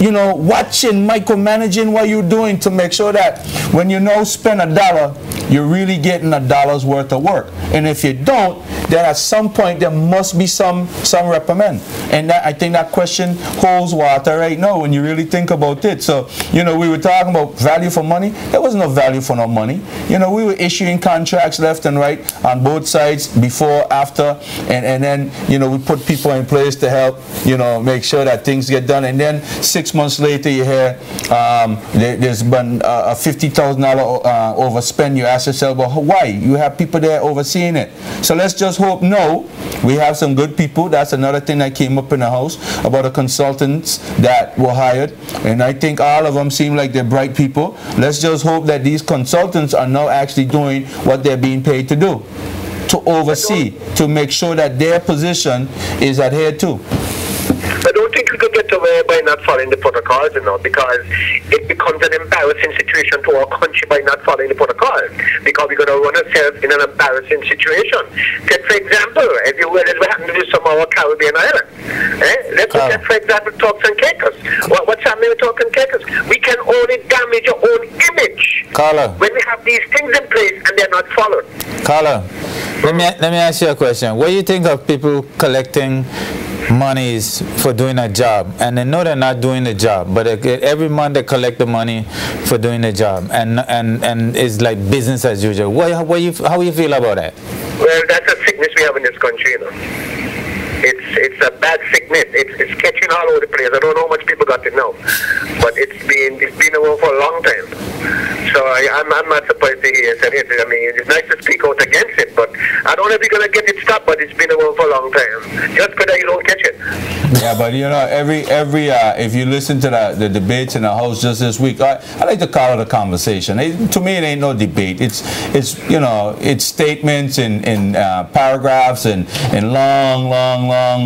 you know, watching, micromanaging what you're doing to make sure that when you now spend $1, you're really getting $1 worth of work. And if you don't, then at some point there must be some reprimand. And I think that question holds water right now when you really think about it. So, you know, we were talking about value for money. There was no value for no money. You know, we were issuing contracts left and right on both sides, before, after, and then, you know, we put people in place to help, you know, make sure that things get done. And then 6 months later, you hear there's been a $50,000 overspend. You ask yourself, well, why? You have people there overseeing it. So let's just hope, no, we have some good people. That's another thing that came up in the House about the consultants that were hired. And I think all of them seem like they're bright people. Let's just hope that these consultants are now actually doing what they're being paid to do, to oversee, to make sure that their position is adhered to. I don't think we could get away by not following the protocols, you know, because it becomes an embarrassing situation to our country by not following the protocols, because we're going to run ourselves in an embarrassing situation. Take, for example, if you will, we happen to do some of our Caribbean islands. Let's look at, for example, Turks and Caicos. What's happening with Turks and Caicos? We can only damage our own image when we have these things in place and they're not followed. Carla, let me ask you a question. What do you think of people collecting monies for doing a job, and they know they're not doing the job, but every month they collect the money for doing the job, and it's like business as usual? How you feel about that? Well, that's a sickness we have in this country, you know. It's a bad sickness. It's catching all over the place. I don't know how much people got it now, but it's been around for a long time. So I'm not surprised to hear it. I mean, it's nice to speak out against it, but I don't know if you're going to get it stopped, but it's been around for a long time. Just because you don't catch it. Yeah, but you know, every if you listen to the debates in the House just this week, I like to call it a conversation. To me, it ain't no debate. It's you know, it's statements in paragraphs and long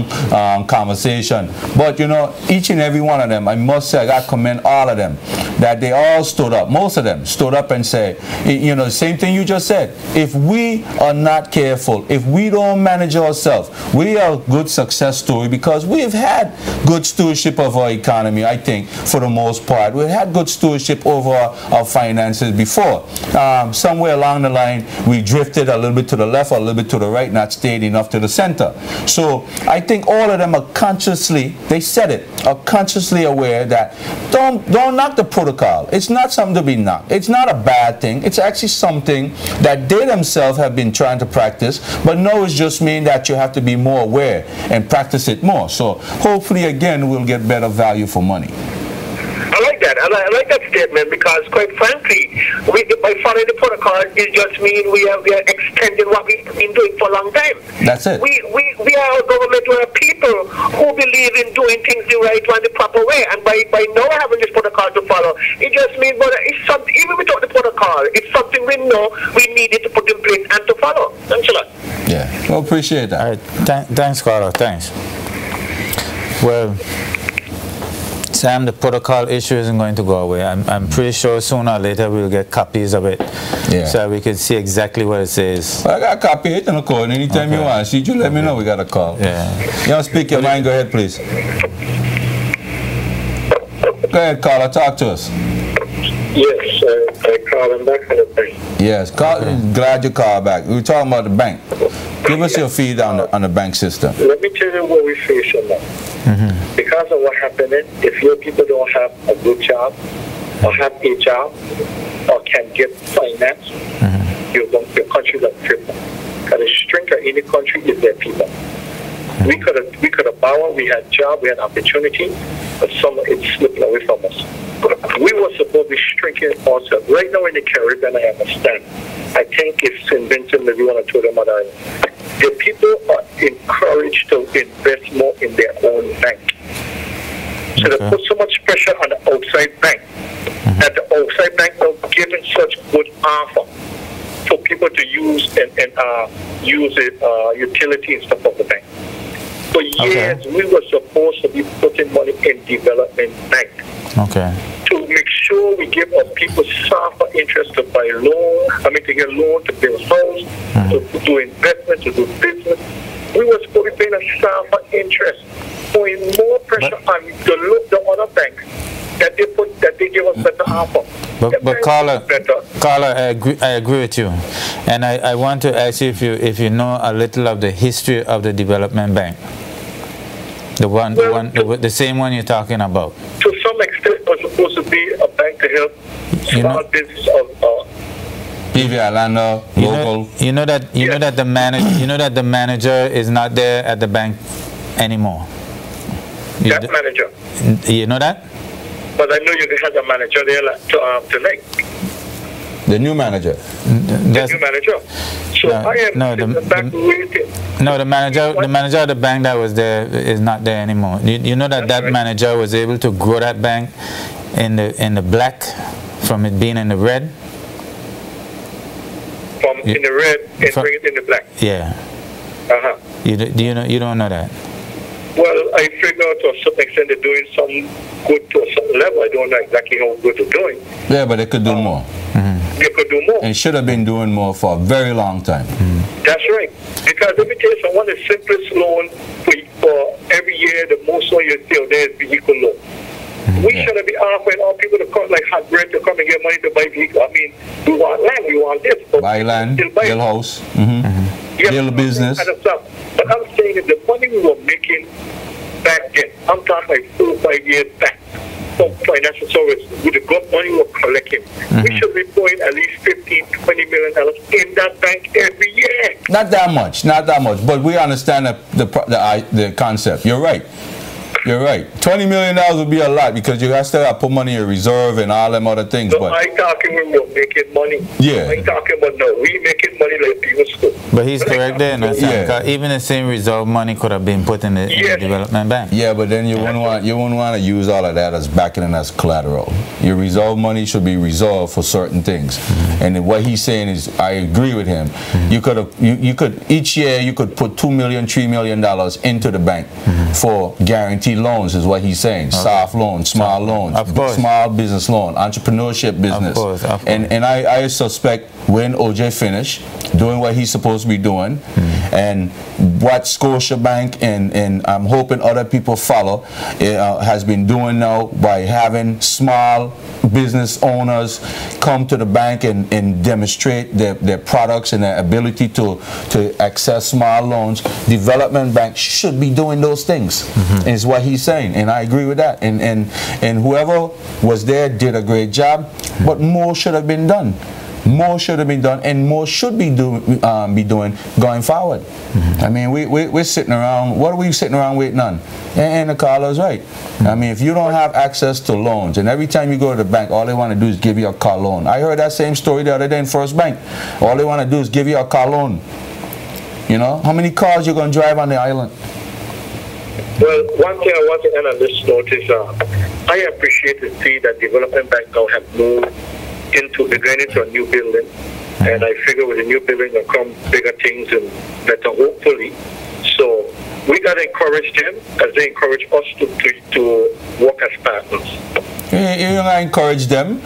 conversation. But you know, each and every one of them, I must say, I got to commend all of them, that they all stood up. Most of them stood up and said, you know, the same thing you just said. If we are not careful, if we don't manage ourselves, we are a good success story, because we've we've had good stewardship of our economy, I think, for the most part. We've had good stewardship over our finances before. Somewhere along the line, we drifted a little bit to the left or a little bit to the right, not stayed enough to the center. So I think all of them are consciously, they said it, are consciously aware that don't knock the protocol. It's not something to be knocked. It's not a bad thing. It's actually something that they themselves have been trying to practice, but no, it's just mean that you have to be more aware and practice it more. So hopefully, again, we'll get better value for money. I like that. I like that statement because, quite frankly, by following the protocol, it just means we are extending what we've been doing for a long time. That's it. We are a government. We are people who believe in doing things the right way and the proper way. And by now having this protocol to follow, it just means, but it's something, even without the protocol, it's something we know we needed to put in place and to follow. Thanks a lot. Yeah, well, appreciate that. All right, thanks, Carter. Thanks. Well, Sam, the protocol issue isn't going to go away. I'm pretty sure sooner or later we'll get copies of it, so we can see exactly what it says. Well, I got a copy of it in the code. Anytime you want to see it, you let me know. We got a call. Yeah. You want to speak your mind? Go ahead, please. Go ahead, caller. Talk to us. Yes, I call him back on the bank. Yes, glad you called back. We were talking about the bank. Give us your feed on the bank system. Let me tell you what we're facing now. Because of what happened, if your people don't have a good job, or have a job, or can get finance, your country is crippled. Because the strength of any country is their people. We could have borrowed, we had job, we had opportunity, but some it's slipping away from us. We were supposed to be shrinking ourselves. Right now in the Caribbean, I understand. I think it's in Vincent, maybe one or two of them other islands. The people are encouraged to invest more in their own bank. So they put so much pressure on the outside bank that the outside bank are giving such good offer for people to use and use it, utility and stuff of the bank. For years, we were supposed to be putting money in development bank. To make sure we give our people softer interest to buy loan, to get loan to build house, to do investment, to do business. We were supposed to be paying a softer interest, putting more pressure on the other banks that they give us better offer. But Carla, I agree with you, and I want to ask you if you know a little of the history of the development bank, the same one you're talking about. To some extent, it was supposed to be a bank to help small business of PV Orlando, local. You know that the manager is not there at the bank anymore. That manager. You know that? But I know you had a manager there tonight. The new manager. The new manager. So the manager of the bank that was there is not there anymore. You know that manager was able to grow that bank in the black from it being in the red. In the red and bring it in the black. Yeah. You don't know that. Well, I figure out to a certain extent they're doing some good to a certain level. I don't know exactly how good they're doing. Yeah, but they could do more. They could do more. And should have been doing more for a very long time. That's right. Because let me tell you, one of the simplest loan for every year, the most loan you still there is vehicle loan. We shouldn't be offering all people to come like hot bread to come and get money to buy vehicle. I mean, we want land, we want this. Buy land, build house, build business. But I'm saying that the money we were making back then, I'm talking like 4 or 5 years back, from financial service, with the good money we were collecting, we should be putting at least $15, $20 million in that bank every year. Not that much, but we understand the concept. You're right. You're right. $20 million would be a lot because you still have to put money in reserve and all them other things. No, I'm talking when we're making money. Yeah. I'm talking about no, we making money like people school. But he's correct there, even the same reserve money could have been put in the development bank. Yeah, but then you wouldn't want to use all of that as backing and as collateral. Your reserve money should be reserved for certain things. And what he's saying is, I agree with him. You could each year you could put $2 million, $3 million into the bank for guaranteed guarantee loans is what he's saying. Soft loans, small loans, small business loan, entrepreneurship business. Of course. And I suspect when OJ finish doing what he's supposed to be doing, and what Scotiabank and I'm hoping other people follow, has been doing now by having small business owners come to the bank and demonstrate their products and their ability to access small loans. Development bank should be doing those things, is what he's saying, and I agree with that. And whoever was there did a great job, but more should have been done. More should have been done, and more should be doing going forward. I mean, we're sitting around. What are we sitting around waiting on? And the caller's right. I mean, if you don't have access to loans, and every time you go to the bank, all they want to do is give you a car loan. I heard that same story the other day in First Bank. All they want to do is give you a car loan. You know, how many cars you gonna drive on the island? Well, one thing I want to end on this note is I appreciate to see that Development Bank now have moved they're going into a new building, and I figure with the new building will come bigger things and better, hopefully. So we got to encourage them as they encourage us to work as partners. You don't encourage them.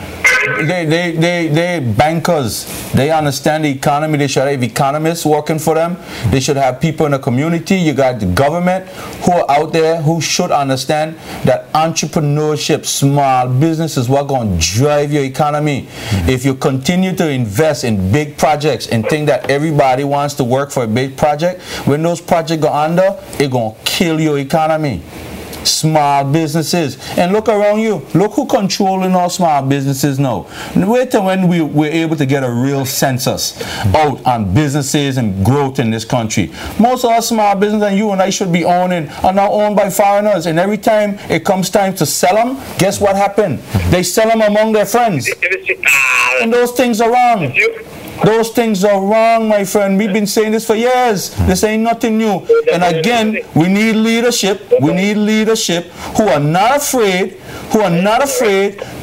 They bankers. They understand the economy. They should have economists working for them. They should have people in the community. You got the government who are out there who should understand that entrepreneurship, small business is what going to drive your economy. If you continue to invest in big projects and think that everybody wants to work for a big project, when those projects go under, it's going to kill your economy. Small businesses, and look around you. Look who controlling all small businesses now. Wait till when we're able to get a real census out on businesses and growth in this country. Most of our small businesses and you and I should be owning are now owned by foreigners, and every time it comes time to sell them, guess what happened? They sell them among their friends, and those things are wrong. Those things are wrong, my friend. We've been saying this for years. This ain't nothing new. And again, we need leadership. We need leadership who are not afraid,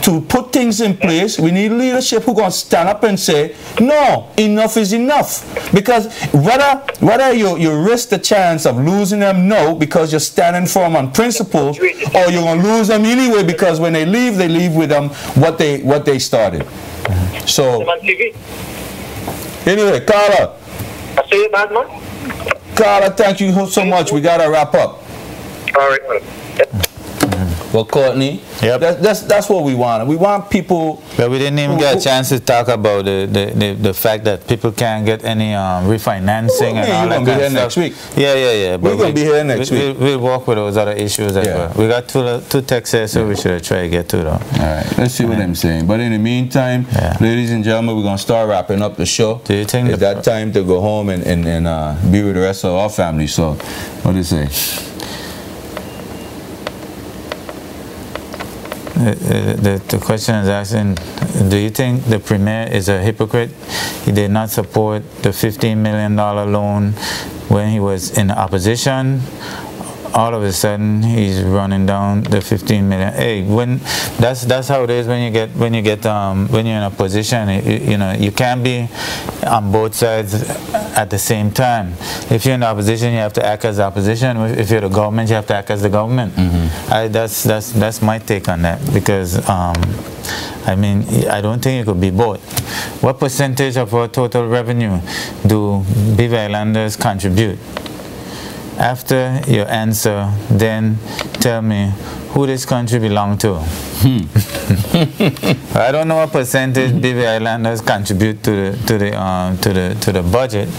to put things in place. We need leadership who going to stand up and say, no, enough is enough. Because whether you risk the chance of losing them, no, because you're standing firm on principles, or you're going to lose them anyway because when they leave with them what they started. So. Anyway, Carla. I say it, bad man. Carla, thank you so much. We gotta wrap up. All right, man. Well, Courtney, that's what we want. We want people. But we didn't even get a chance to talk about the fact that people can't get any refinancing and all that kind of stuff. Next week. Yeah. We're gonna be here next week. We'll work with those other issues as well. We got two texts, so we should try to get to them. All right, let's see what I'm saying. But in the meantime, ladies and gentlemen, we're gonna start wrapping up the show. Do you think it's that time to go home and be with the rest of our family? So, what do you say? The question is asking, do you think the Premier is a hypocrite? He did not support the $15 million loan when he was in opposition. All of a sudden, he's running down the $15 million. Hey, that's how it is when you're in a position. You know, you can't be on both sides at the same time. If you're in the opposition, you have to act as the opposition. If you're the government, you have to act as the government. That's my take on that, because I mean, I don't think it could be both. What percentage of our total revenue do Beaver Islanders contribute? After your answer, then tell me who this country belongs to. I don't know what percentage Beaver Islanders contribute to the budget,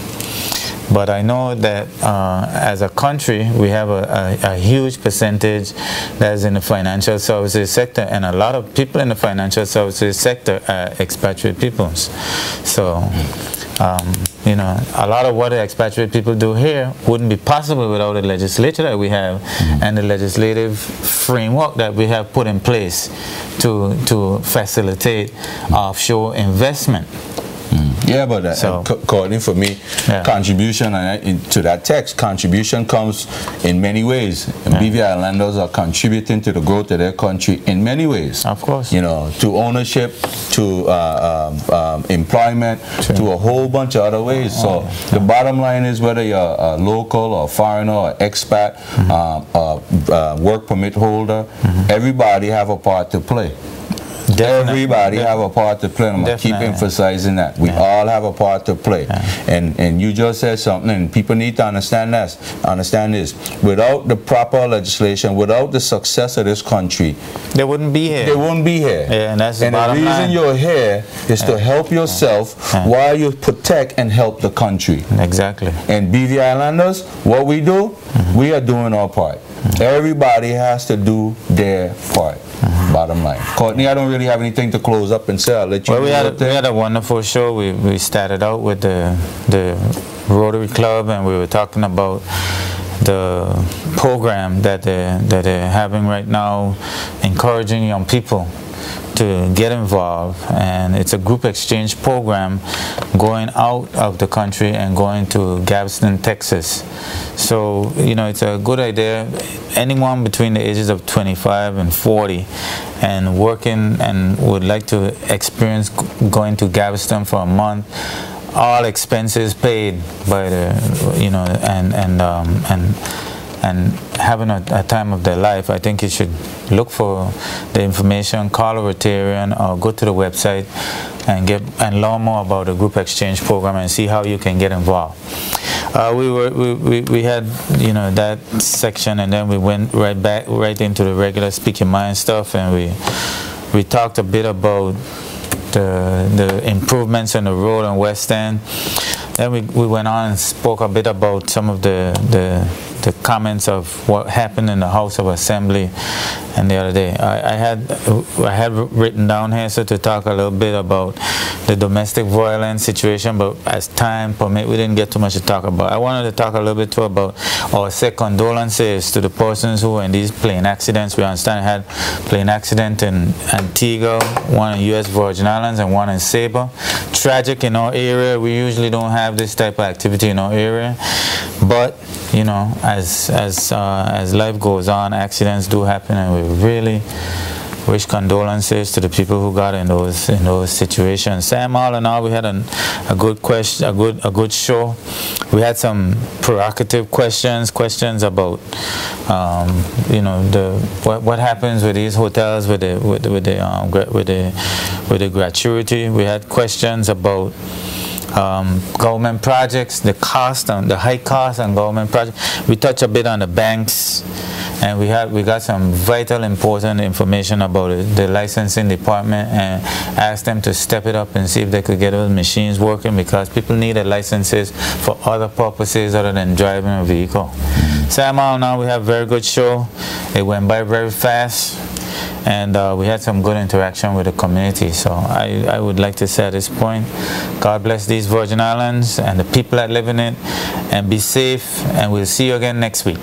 but I know that as a country we have a huge percentage that is in the financial services sector, and a lot of people in the financial services sector are expatriate peoples. So. You know, a lot of what the expatriate people do here wouldn't be possible without the legislature that we have and the legislative framework that we have put in place to facilitate offshore investment. Yeah, but So- Courtney, for me, Yeah. contribution to that text, contribution comes in many ways. And BVI Islanders are contributing to the growth of their country in many ways. Of course. You know, to ownership, to employment, to a whole bunch of other ways. So the bottom line is, whether you're a local or foreigner or expat, work permit holder, everybody have a part to play. Everybody have a part to play. I'm going to keep emphasizing that. We all have a part to play. And you just said something, and people need to understand this. Without the proper legislation, without the success of this country, they wouldn't be here. They wouldn't be here. Yeah, and that's the and bottom the reason line. you're here is to help yourself while you protect and help the country. Exactly. And BVI Islanders, what we do, we are doing our part. Everybody has to do their part. Bottom line. Courtney, I don't really have anything to close up and say. I'll let you. Well, we had a wonderful show. We started out with the Rotary Club, and we were talking about the program that they're having right now, encouraging young people to get involved. And it's a group exchange program going out of the country and going to Galveston, Texas. So, you know, it's a good idea. Anyone between the ages of 25 and 40 and working and would like to experience going to Galveston for a month, all expenses paid by the, you know, and having a time of their life. I think you should look for the information, call a Rotarian, or go to the website and learn more about the group exchange program and see how you can get involved. We had, you know, that section, and then we went right into the regular Speak Your Mind stuff, and we talked a bit about the improvements in the road in West End. Then we went on and spoke a bit about some of the comments of what happened in the House of Assembly and the other day. I had written down here so to talk a little bit about the domestic violence situation, but as time permit, we didn't get too much to talk about. I wanted to talk a little bit too about, or say condolences to the persons who were in these plane accidents. We understand I had plane accident in Antigua, one in U.S. Virgin Islands, and one in Saba. Tragic in our area. We usually don't have this type of activity in our area, but you know, as life goes on, accidents do happen, and we really wish condolences to the people who got in those situations. Sam, all in all, we had a good show. We had some provocative questions about you know, what happens with these hotels with the gratuity. We had questions about government projects, the high cost on government projects. We touched a bit on the banks, and we got some vital, important information about the licensing department, and asked them to step it up and see if they could get those machines working, because people needed licenses for other purposes other than driving a vehicle. Sam, all now we have a very good show. It went by very fast. And we had some good interaction with the community. So I would like to say at this point, God bless these Virgin Islands and the people that live in it, and be safe, and we'll see you again next week.